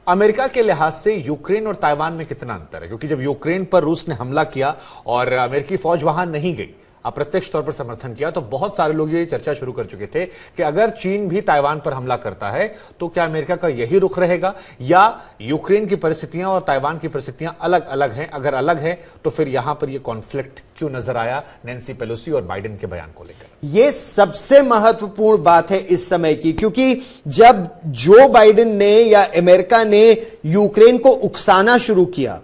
America के लिहाज से यूक्रेन और ताइवान में कितना अंतर है? क्योंकि जब यूक्रेन पर रूस ने हमला किया और अमेरिकी फौज वहां नहीं गई, अप्रत्यक्ष तौर पर समर्थन किया, तो बहुत सारे लोग ये चर्चा शुरू कर चुके थे कि अगर चीन भी ताइवान पर हमला करता है तो क्या अमेरिका का यही रुख रहेगा, या यूक्रेन की परिस्थितियां और ताइवान की परिस्थितियां अलग अलग हैं? अगर अलग है तो फिर यहां पर यह कॉन्फ्लिक्ट क्यों नजर आया नैन्सी पेलोसी और बाइडेन के बयान को लेकर? यह सबसे महत्वपूर्ण बात है इस समय की, क्योंकि जब जो बाइडेन ने या अमेरिका ने यूक्रेन को उकसाना शुरू किया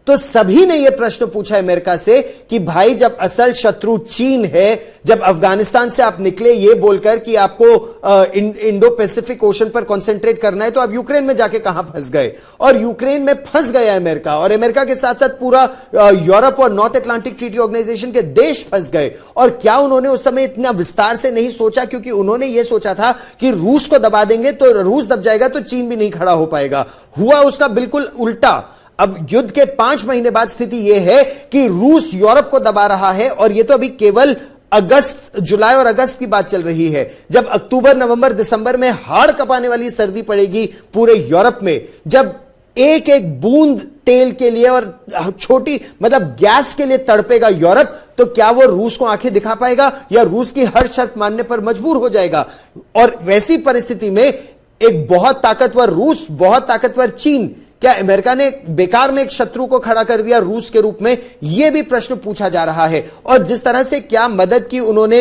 तो सभी ने यह प्रश्न पूछा अमेरिका से कि भाई, जब असल शत्रु चीन है, जब अफगानिस्तान से आप निकले ये बोलकर कि आपको इंडो पैसिफिक ओशन पर कंसंट्रेट करना है, तो आप यूक्रेन में जाके कहां फंस गए? और यूक्रेन में फंस गया अमेरिका, और अमेरिका के साथ साथ पूरा यूरोप और नॉर्थ अटलांटिक ट्रीटी ऑर्गेनाइजेशन के देश फंस गए। और क्या उन्होंने उस समय इतना विस्तार से नहीं सोचा? क्योंकि उन्होंने यह सोचा था कि रूस को दबा देंगे तो रूस दब जाएगा तो चीन भी नहीं खड़ा हो पाएगा। हुआ उसका बिल्कुल उल्टा। अब युद्ध के 5 महीने बाद स्थिति यह है कि रूस यूरोप को दबा रहा है, और यह तो अभी केवल जुलाई और अगस्त की बात चल रही है। जब अक्टूबर, नवंबर, दिसंबर में हाड़ कपाने वाली सर्दी पड़ेगी पूरे यूरोप में, जब एक एक बूंद तेल के लिए और छोटी मतलब गैस के लिए तड़पेगा यूरोप, तो क्या वो रूस को आंखें दिखा पाएगा या रूस की हर शर्त मानने पर मजबूर हो जाएगा? और वैसी परिस्थिति में एक बहुत ताकतवर रूस, बहुत ताकतवर चीन, क्या अमेरिका ने बेकार में एक शत्रु को खड़ा कर दिया रूस के रूप में? यह भी प्रश्न पूछा जा रहा है। और जिस तरह से क्या मदद की उन्होंने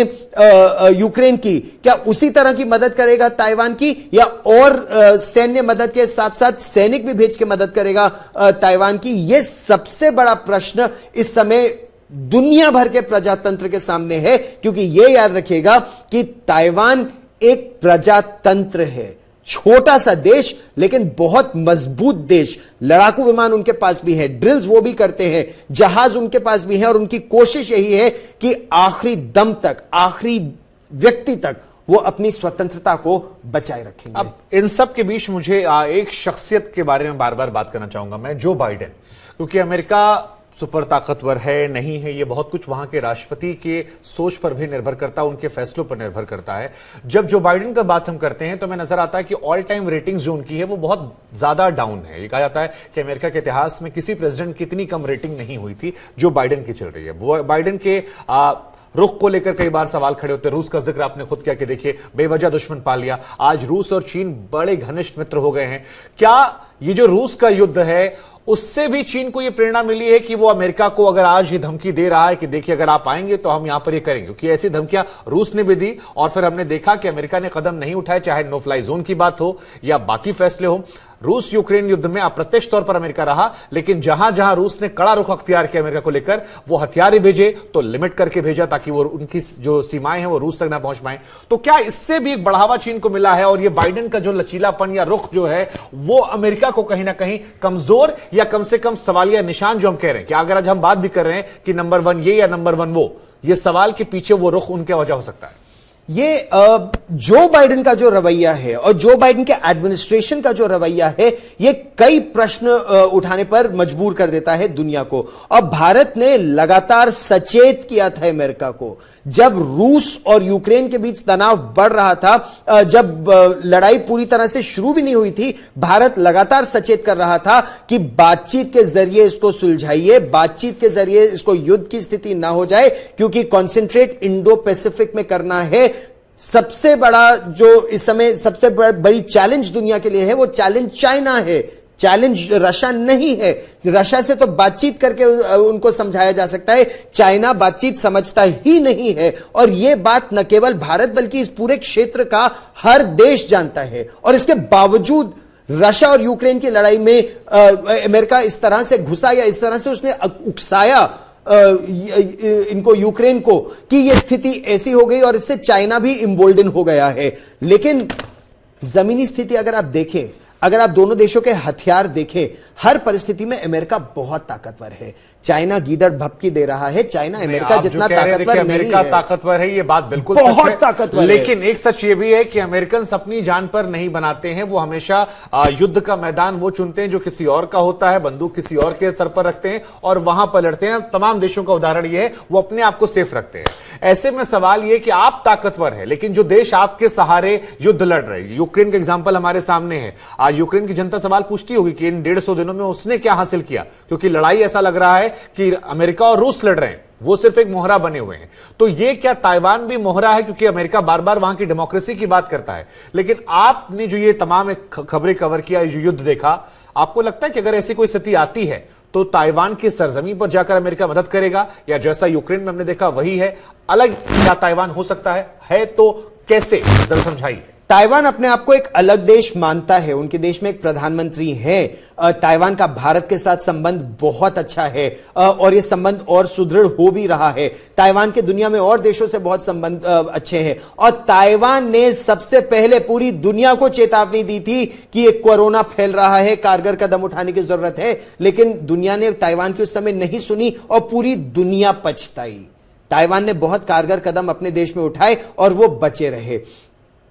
यूक्रेन की, क्या उसी तरह की मदद करेगा ताइवान की, या और सैन्य मदद के साथ साथ सैनिक भी भेज के मदद करेगा ताइवान की? यह सबसे बड़ा प्रश्न इस समय दुनिया भर के प्रजातंत्र के सामने है, क्योंकि यह याद रखिएगा कि ताइवान एक प्रजातंत्र है, छोटा सा देश लेकिन बहुत मजबूत देश। लड़ाकू विमान उनके पास भी है, ड्रिल्स वो भी करते हैं, जहाज उनके पास भी है, और उनकी कोशिश यही है कि आखिरी दम तक, आखिरी व्यक्ति तक वो अपनी स्वतंत्रता को बचाए रखेंगे। अब इन सब के बीच मुझे एक शख्सियत के बारे में बार बार बात करना चाहूंगा मैं, जो बाइडेन। क्योंकि अमेरिका सुपर ताकतवर है नहीं है, ये बहुत कुछ वहां के राष्ट्रपति के सोच पर भी निर्भर करता है, उनके फैसलों पर निर्भर करता है। जब जो बाइडेन का बात हम करते हैं तो हमें नजर आता है कि ऑल टाइम रेटिंग्स जो उनकी है वो बहुत ज्यादा डाउन है। ये कहा जाता है कि अमेरिका के इतिहास में किसी प्रेसिडेंट की इतनी कम रेटिंग नहीं हुई थी जो बाइडेन की चल रही है। बाइडेन के रुख को लेकर कई बार सवाल खड़े होते हैं। रूस का जिक्र आपने खुद किया कि देखिए बेवजह दुश्मन पा लिया, आज रूस और चीन बड़े घनिष्ठ मित्र हो गए हैं। क्या ये जो रूस का युद्ध है उससे भी चीन को यह प्रेरणा मिली है कि वो अमेरिका को अगर आज ये धमकी दे रहा है कि देखिए अगर आप आएंगे तो हम यहां पर ये करेंगे? क्योंकि ऐसी धमकियां रूस ने भी दी और फिर हमने देखा कि अमेरिका ने कदम नहीं उठाए, चाहे नो फ्लाई जोन की बात हो या बाकी फैसले हो। रूस यूक्रेन युद्ध में अप्रत्यक्ष तौर पर अमेरिका रहा, लेकिन जहां जहां रूस ने कड़ा रुख अख्तियार किया अमेरिका को लेकर, वो हथियार ही भेजे तो लिमिट करके भेजा ताकि वो उनकी जो सीमाएं हैं वो रूस तक ना पहुंच पाए। तो क्या इससे भी एक बढ़ावा चीन को मिला है, और ये बाइडेन का जो लचीलापन या रुख जो है वो अमेरिका को कहीं ना कहीं कमजोर या कम से कम सवालिया निशान जो हम कह रहे हैं कि अगर आज हम बात भी कर रहे हैं कि नंबर 1 ये या नंबर 1 वो, ये सवाल के पीछे वो रुख उनके वजह हो सकता है? ये जो बाइडेन का जो रवैया है और जो बाइडेन के एडमिनिस्ट्रेशन का जो रवैया है, ये कई प्रश्न उठाने पर मजबूर कर देता है दुनिया को। और भारत ने लगातार सचेत किया था अमेरिका को, जब रूस और यूक्रेन के बीच तनाव बढ़ रहा था, जब लड़ाई पूरी तरह से शुरू भी नहीं हुई थी, भारत लगातार सचेत कर रहा था कि बातचीत के जरिए इसको सुलझाइए, बातचीत के जरिए इसको युद्ध की स्थिति ना हो जाए, क्योंकि कॉन्सेंट्रेट इंडो पैसिफिक में करना है। सबसे बड़ा जो इस समय सबसे बड़ी चैलेंज दुनिया के लिए है, वो चैलेंज चाइना है, चैलेंज रशिया नहीं है। रशिया से तो बातचीत करके उनको समझाया जा सकता है, चाइना बातचीत समझता ही नहीं है। और यह बात न केवल भारत बल्कि इस पूरे क्षेत्र का हर देश जानता है। और इसके बावजूद रशिया और यूक्रेन की लड़ाई में अमेरिका इस तरह से घुसा, या इस तरह से उसने उकसाया इनको, यूक्रेन को, कि यह स्थिति ऐसी हो गई, और इससे चाइना भी इम्बोल्डन हो गया है। लेकिन जमीनी स्थिति अगर आप देखें, अगर आप दोनों देशों के हथियार देखें, हर परिस्थिति में अमेरिका बहुत ताकतवर है। चाइना गीदड़ भपकी दे रहा है, चाइना अमेरिका जितना ताकतवर नहीं है। ताकतवर है, ये बात बिल्कुल बहुत ताकतवर है। लेकिन एक सच ये भी है कि अमेरिकन अपनी जान पर नहीं बनाते हैं, वो हमेशा युद्ध का मैदान वो चुनते हैं जो किसी और का होता है, बंदूक किसी और के सर पर रखते हैं और वहां पर लड़ते हैं। तमाम देशों का उदाहरण ये है, वो अपने आप को सेफ रखते हैं। ऐसे में सवाल ये कि आप ताकतवर है, लेकिन जो देश आपके सहारे युद्ध लड़ रहे हैं, यूक्रेन का एग्जाम्पल हमारे सामने है, आज यूक्रेन की जनता सवाल पूछती होगी कि इन 150 दिनों में उसने क्या हासिल किया, क्योंकि लड़ाई ऐसा लग रहा है कि अमेरिका और रूस लड़ रहे हैं, वो सिर्फ एक मोहरा बने हुए हैं। तो ये क्या ताइवान भी मोहरा है, क्योंकि अमेरिका बार बार वहां की डेमोक्रेसी की बात करता है। लेकिन आपने जो ये तमाम खबरें कवर किया, जो युद्ध देखा, आपको लगता है कि अगर ऐसी कोई स्थिति आती है तो ताइवान की सरजमीन पर जाकर अमेरिका मदद करेगा, या जैसा यूक्रेन में हमने देखा वही है, अलग क्या ताइवान हो सकता है तो कैसे, जरा समझाइए। ताइवान अपने आप को एक अलग देश मानता है, उनके देश में एक प्रधानमंत्री है। ताइवान का भारत के साथ संबंध बहुत अच्छा है और ये संबंध और सुदृढ़ हो भी रहा है। ताइवान के दुनिया में और देशों से बहुत संबंध अच्छे हैं और ताइवान ने सबसे पहले पूरी दुनिया को चेतावनी दी थी कि ये कोरोना फैल रहा है, कारगर कदम उठाने की जरूरत है, लेकिन दुनिया ने ताइवान की उस समय नहीं सुनी और पूरी दुनिया पछताई। ताइवान ने बहुत कारगर कदम अपने देश में उठाए और वो बचे रहे।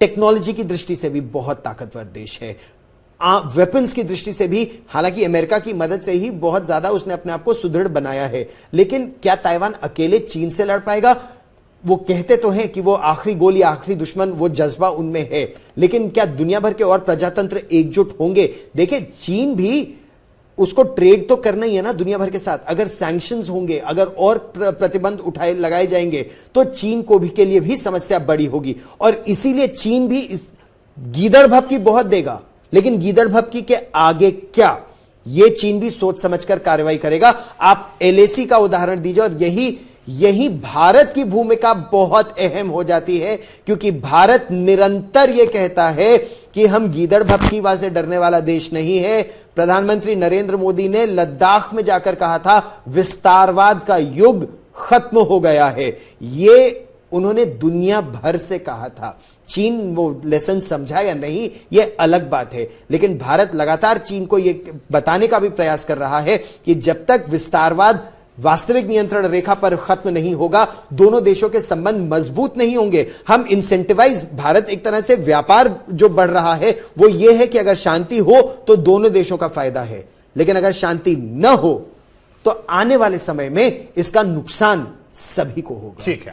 टेक्नोलॉजी की दृष्टि से भी बहुत ताकतवर देश है, वेपन्स की दृष्टि से भी, हालांकि अमेरिका की मदद से ही बहुत ज्यादा उसने अपने आप को सुदृढ़ बनाया है। लेकिन क्या ताइवान अकेले चीन से लड़ पाएगा? वो कहते तो हैं कि वो आखिरी गोली, आखिरी दुश्मन, वो जज्बा उनमें है, लेकिन क्या दुनिया भर के और प्रजातंत्र एकजुट होंगे? देखिए, चीन भी, उसको ट्रेड तो करना ही है ना दुनिया भर के साथ। अगर सैंक्शंस होंगे, अगर और प्रतिबंध लगाए जाएंगे तो चीन को भी के लिए भी समस्या बड़ी होगी और इसीलिए चीन भी इस गीदड़ भभकी बहुत देगा, लेकिन गीदड़ भभकी के आगे क्या, ये चीन भी सोच समझकर कार्रवाई करेगा। आप एलएसी का उदाहरण दीजिए और यही भारत की भूमिका बहुत अहम हो जाती है, क्योंकि भारत निरंतर यह कहता है कि हम गीदड़ भभकी से डरने वाला देश नहीं है। प्रधानमंत्री नरेंद्र मोदी ने लद्दाख में जाकर कहा था विस्तारवाद का युग खत्म हो गया है, ये उन्होंने दुनिया भर से कहा था। चीन वो लेसन समझा या नहीं, यह अलग बात है, लेकिन भारत लगातार चीन को यह बताने का भी प्रयास कर रहा है कि जब तक विस्तारवाद वास्तविक नियंत्रण रेखा पर खत्म नहीं होगा, दोनों देशों के संबंध मजबूत नहीं होंगे। हम इंसेंटिवाइज, भारत एक तरह से व्यापार जो बढ़ रहा है वो ये है कि अगर शांति हो तो दोनों देशों का फायदा है, लेकिन अगर शांति न हो तो आने वाले समय में इसका नुकसान सभी को होगा। ठीक है।